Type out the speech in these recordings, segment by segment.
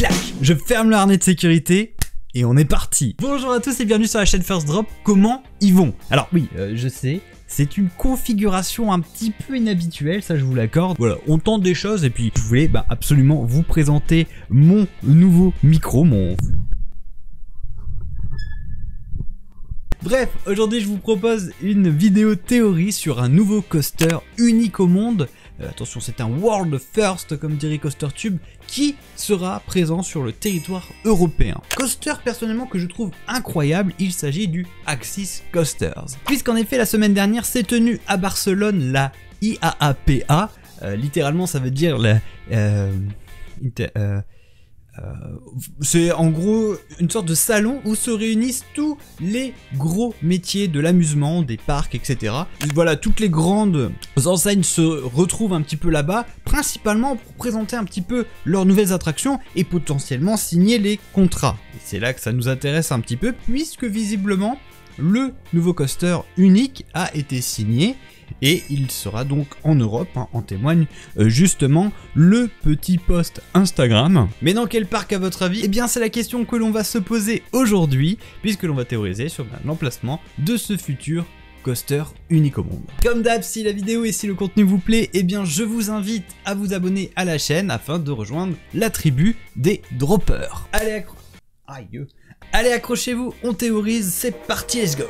clac, je ferme le harnais de sécurité et on est parti. Bonjour à tous et bienvenue sur la chaîne First Drop. Comment ils vont? Alors oui, je sais, c'est une configuration un petit peu inhabituelle, ça je vous l'accorde. Voilà, on tente des choses et puis je voulais absolument vous présenter mon nouveau micro, Bref, aujourd'hui je vous propose une vidéo théorie sur un nouveau coaster unique au monde. Attention, c'est un world first comme dirait CoasterTube qui sera présent sur le territoire européen. Coaster personnellement que je trouve incroyable, il s'agit du Axis Coasters. Puisqu'en effet la semaine dernière s'est tenue à Barcelone la IAAPA, littéralement ça veut dire la... c'est en gros une sorte de salon où se réunissent tous les gros métiers de l'amusement, des parcs, etc. Voilà, toutes les grandes enseignes se retrouvent un petit peu là-bas, principalement pour présenter un petit peu leurs nouvelles attractions et potentiellement signer les contrats. Et c'est là que ça nous intéresse un petit peu, puisque visiblement le nouveau coaster unique a été signé. Et il sera donc en Europe, en témoigne justement le petit post Instagram. Mais dans quel parc à votre avis? Eh bien c'est la question que l'on va se poser aujourd'hui, puisque l'on va théoriser sur l'emplacement de ce futur coaster unique au monde. Comme d'hab, si la vidéo et si le contenu vous plaît, eh bien je vous invite à vous abonner à la chaîne afin de rejoindre la tribu des droppers. Allez, accrochez-vous, on théorise, c'est parti, let's go!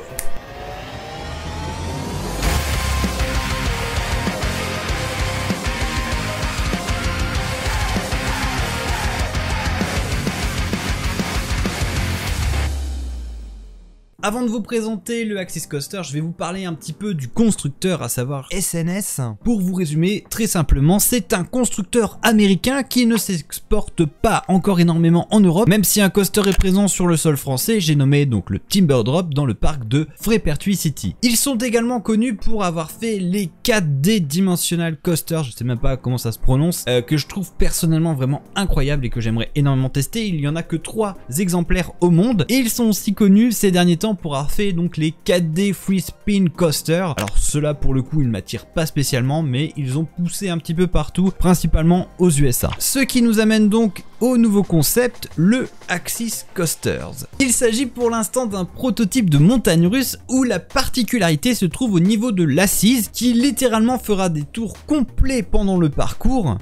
Avant de vous présenter le Axis Coaster, je vais vous parler un petit peu du constructeur, à savoir SNS. Pour vous résumer très simplement, c'est un constructeur américain qui ne s'exporte pas encore énormément en Europe, même si un coaster est présent sur le sol français. J'ai nommé donc le Timber Drop dans le parc de Frépertuis City. Ils sont également connus pour avoir fait les 4D Dimensional Coaster, je sais même pas comment ça se prononce, que je trouve personnellement vraiment incroyable et que j'aimerais énormément tester. Il y en a que 3 exemplaires au monde et ils sont aussi connus ces derniers temps pour avoir fait donc les 4D Free Spin Coaster. Alors ceux-là pour le coup ils ne m'attirent pas spécialement, mais ils ont poussé un petit peu partout, principalement aux USA. Ce qui nous amène donc au nouveau concept, le Axis Coasters. Il s'agit pour l'instant d'un prototype de montagne russe où la particularité se trouve au niveau de l'assise qui littéralement fera des tours complets pendant le parcours.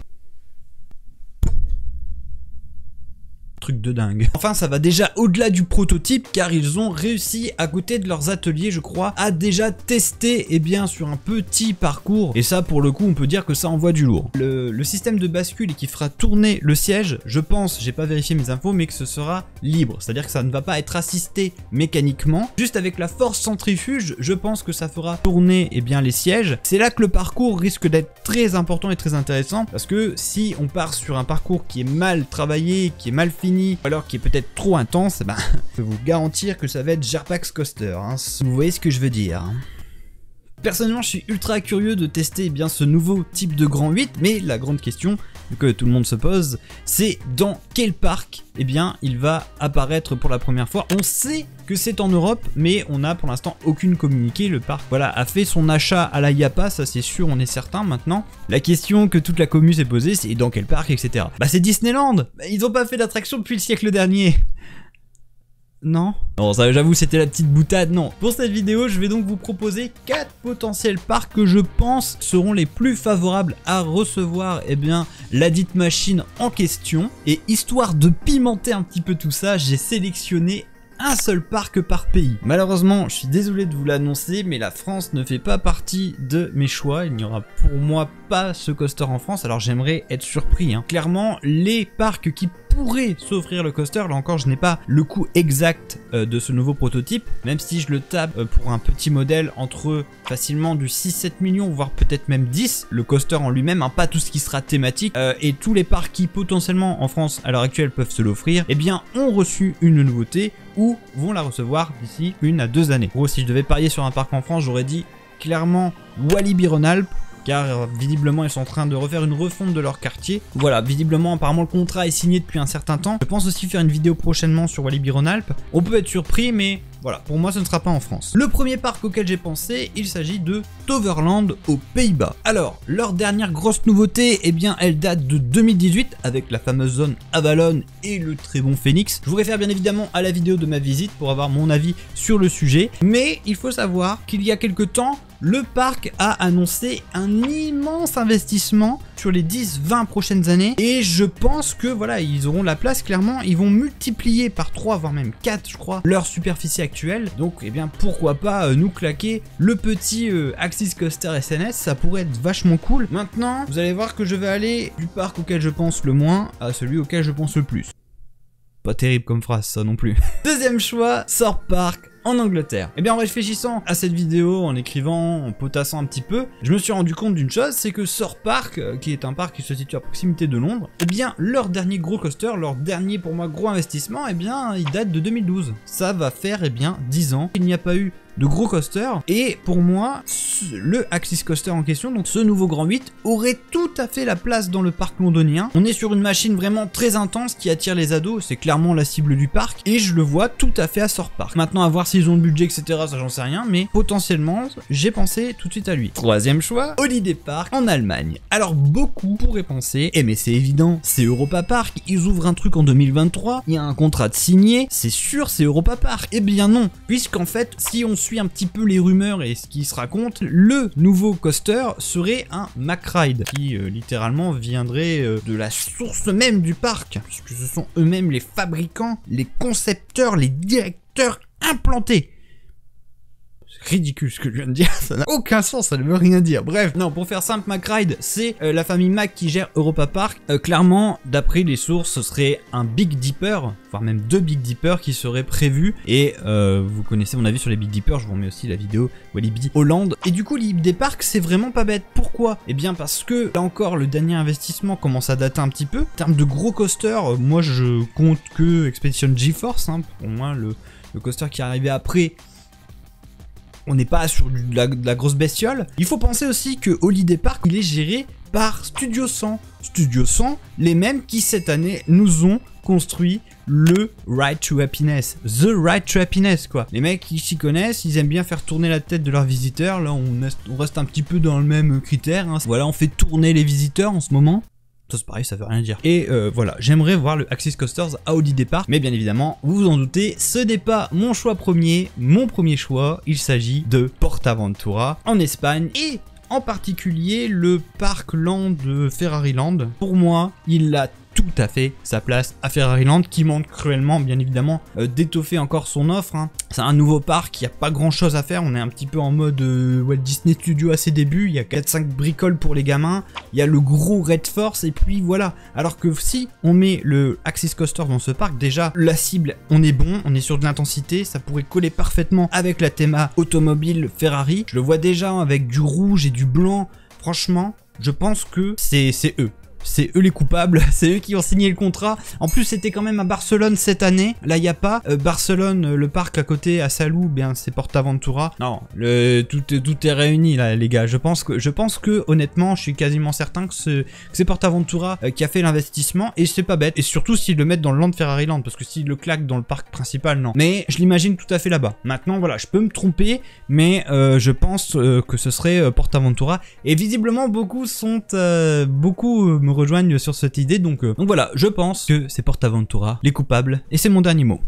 Truc de dingue. Enfin, ça va déjà au-delà du prototype car ils ont réussi à côté de leurs ateliers, je crois, à déjà tester sur un petit parcours. Et ça, pour le coup, on peut dire que ça envoie du lourd. Le système de bascule qui fera tourner le siège, je pense, j'ai pas vérifié mes infos, mais que ce sera libre. C'est-à-dire que ça ne va pas être assisté mécaniquement. Juste avec la force centrifuge, je pense que ça fera tourner les sièges. C'est là que le parcours risque d'être très important et très intéressant parce que si on part sur un parcours qui est mal travaillé, qui est mal fini, ou alors qui est peut-être trop intense, je peux vous garantir que ça va être Jarpax Coaster, vous voyez ce que je veux dire. Personnellement, je suis ultra curieux de tester ce nouveau type de Grand 8, mais la grande question que tout le monde se pose, c'est dans quel parc il va apparaître pour la première fois. On sait que c'est en Europe, mais on n'a pour l'instant aucune communiqué. Le parc a fait son achat à la IAAPA, ça c'est sûr, on est certain maintenant. La question que toute la commu s'est posée, c'est dans quel parc, etc. C'est Disneyland. Ils n'ont pas fait d'attraction depuis le siècle dernier. Non, ça j'avoue c'était la petite boutade, non. Pour cette vidéo, je vais donc vous proposer 4 potentiels parcs que je pense seront les plus favorables à recevoir la dite machine en question. Et histoire de pimenter un petit peu tout ça, j'ai sélectionné un seul parc par pays. Malheureusement, je suis désolé de vous l'annoncer, mais la France ne fait pas partie de mes choix. Il n'y aura pour moi pas ce coaster en France, alors j'aimerais être surpris. Clairement, les parcs qui pourraient s'offrir le coaster, là encore je n'ai pas le coût exact de ce nouveau prototype, même si je le tape pour un petit modèle entre facilement du 6-7 millions, voire peut-être même 10, le coaster en lui-même, pas tout ce qui sera thématique, et tous les parcs qui potentiellement en France à l'heure actuelle peuvent se l'offrir, ont reçu une nouveauté ou vont la recevoir d'ici 1 à 2 années. En gros, si je devais parier sur un parc en France, j'aurais dit clairement Walibi Rhône-Alpes, car visiblement ils sont en train de refaire une refonte de leur quartier. Voilà, visiblement apparemment le contrat est signé depuis un certain temps. Je pense aussi faire une vidéo prochainement sur Walibi Rhône-Alpes. On peut être surpris, mais Voilà, pour moi ce ne sera pas en France. Le premier parc auquel j'ai pensé, il s'agit de Toverland aux Pays-Bas. Alors, leur dernière grosse nouveauté, eh bien elle date de 2018 avec la fameuse zone Avalon et le très bon Phoenix. Je vous réfère bien évidemment à la vidéo de ma visite pour avoir mon avis sur le sujet, mais il faut savoir qu'il y a quelques temps, le parc a annoncé un immense investissement sur les 10-20 prochaines années et je pense que voilà, ils auront la place clairement, ils vont multiplier par 3 voire même 4 je crois leur superficie actuelle, donc eh bien pourquoi pas nous claquer le petit Axis Coaster SNS, ça pourrait être vachement cool. Maintenant vous allez voir que je vais aller du parc auquel je pense le moins à celui auquel je pense le plus. Pas terrible comme phrase ça non plus. Deuxième choix, Thorpe Park en Angleterre. Et bien en réfléchissant à cette vidéo, en écrivant, en potassant un petit peu, je me suis rendu compte d'une chose, c'est que Thorpe Park, qui est un parc qui se situe à proximité de Londres, et bien leur dernier gros coaster, leur dernier pour moi gros investissement, et bien il date de 2012. Ça va faire 10 ans qu'il n'y a pas eu de gros coaster, et pour moi le Axis Coaster en question, donc ce nouveau Grand 8, aurait tout à fait la place dans le parc londonien. On est sur une machine vraiment très intense qui attire les ados, c'est clairement la cible du parc, et je le vois tout à fait à Thorpe Park. Maintenant à voir s'ils ont le budget etc, ça j'en sais rien, mais potentiellement j'ai pensé tout de suite à lui. Troisième choix, Holiday Park en Allemagne. Alors beaucoup pourraient penser, mais c'est évident, c'est Europa Park, ils ouvrent un truc en 2023, il y a un contrat de signé, c'est sûr c'est Europa Park. Eh bien non, puisqu'en fait si on suit un petit peu les rumeurs et ce qui se raconte, le nouveau coaster serait un MacRide qui littéralement viendrait de la source même du parc, puisque ce sont eux-mêmes les fabricants, les concepteurs, les directeurs implantés. Ridicule ce que je viens de dire, ça n'a aucun sens, ça ne veut rien dire. Bref, non, pour faire simple, MacRide, c'est la famille Mac qui gère Europa Park. Clairement, d'après les sources, ce serait un Big Dipper, voire même 2 Big Dipper qui seraient prévus. Et vous connaissez mon avis sur les Big Dipper, je vous remets aussi la vidéo Walibi Hollande. Et du coup, l'idée parc, c'est vraiment pas bête. Pourquoi? Eh bien parce que, là encore, le dernier investissement commence à dater un petit peu. En termes de gros coasters, moi je compte que Expedition GeForce, hein, pour moi le coaster qui est arrivé après. On n'est pas sur de la grosse bestiole. Il faut penser aussi que Holiday Park, il est géré par Studio 100. Studio 100, les mêmes qui cette année nous ont construit le Ride to Happiness. The Ride to Happiness quoi. Les mecs qui s'y connaissent, ils aiment bien faire tourner la tête de leurs visiteurs. Là on reste un petit peu dans le même critère. Hein. Voilà, on fait tourner les visiteurs en ce moment. Ça c'est pareil, ça veut rien dire. Et voilà, j'aimerais voir le Axis Coasters à Holiday Park, mais bien évidemment, vous vous en doutez, ce n'est pas mon choix premier. Mon premier choix, il s'agit de PortAventura en Espagne et en particulier le Park Land de Ferrari Land. Pour moi, il a tout à fait sa place à Ferrari Land qui manque cruellement bien évidemment d'étoffer encore son offre. Hein. C'est un nouveau parc, il n'y a pas grand chose à faire, on est un petit peu en mode Walt Disney Studio à ses débuts, il y a 4-5 bricoles pour les gamins, il y a le gros Red Force et puis voilà. Alors que si on met le Axis Coaster dans ce parc, déjà la cible on est bon, on est sur de l'intensité, ça pourrait coller parfaitement avec la théma automobile Ferrari. Je le vois déjà avec du rouge et du blanc, franchement je pense que c'est eux. C'est eux les coupables, c'est eux qui ont signé le contrat. En plus c'était quand même à Barcelone cette année. Là il n'y a pas. Barcelone, le parc à côté à Salou, bien c'est PortAventura. Non, tout est réuni là les gars. Je pense que honnêtement je suis quasiment certain que c'est PortAventura qui a fait l'investissement. Et c'est pas bête. Et surtout s'ils le mettent dans le Land Ferrari Land. Parce que s'ils le claquent dans le parc principal, non. Mais je l'imagine tout à fait là-bas. Maintenant voilà, je peux me tromper. Mais je pense que ce serait PortAventura. Et visiblement beaucoup me rejoignent sur cette idée, donc voilà, je pense que c'est PortAventura les coupables, et c'est mon dernier mot.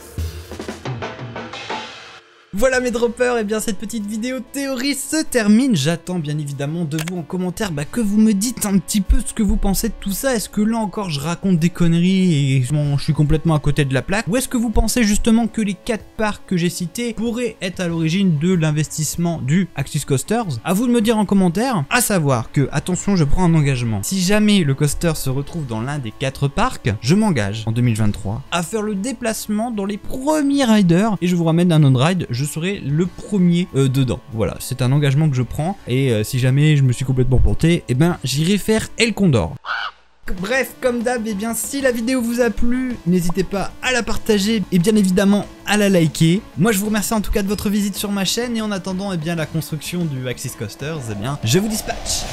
Voilà mes droppers, et bien cette petite vidéo théorie se termine. J'attends bien évidemment de vous en commentaire que vous me dites un petit peu ce que vous pensez de tout ça. Est-ce que là encore je raconte des conneries et je suis complètement à côté de la plaque? Ou est-ce que vous pensez justement que les 4 parcs que j'ai cités pourraient être à l'origine de l'investissement du Axis Coasters? À vous de me dire en commentaire. À savoir que, attention, je prends un engagement. Si jamais le coaster se retrouve dans l'un des 4 parcs, je m'engage en 2023 à faire le déplacement dans les premiers riders et je vous ramène un on-ride. Je serai le premier dedans. Voilà, c'est un engagement que je prends et si jamais je me suis complètement planté, eh ben j'irai faire El Condor. Bref, comme d'hab, eh bien si la vidéo vous a plu, n'hésitez pas à la partager et bien évidemment à la liker. Moi je vous remercie en tout cas de votre visite sur ma chaîne et en attendant eh bien la construction du Axis Coasters, eh bien je vous dispatche.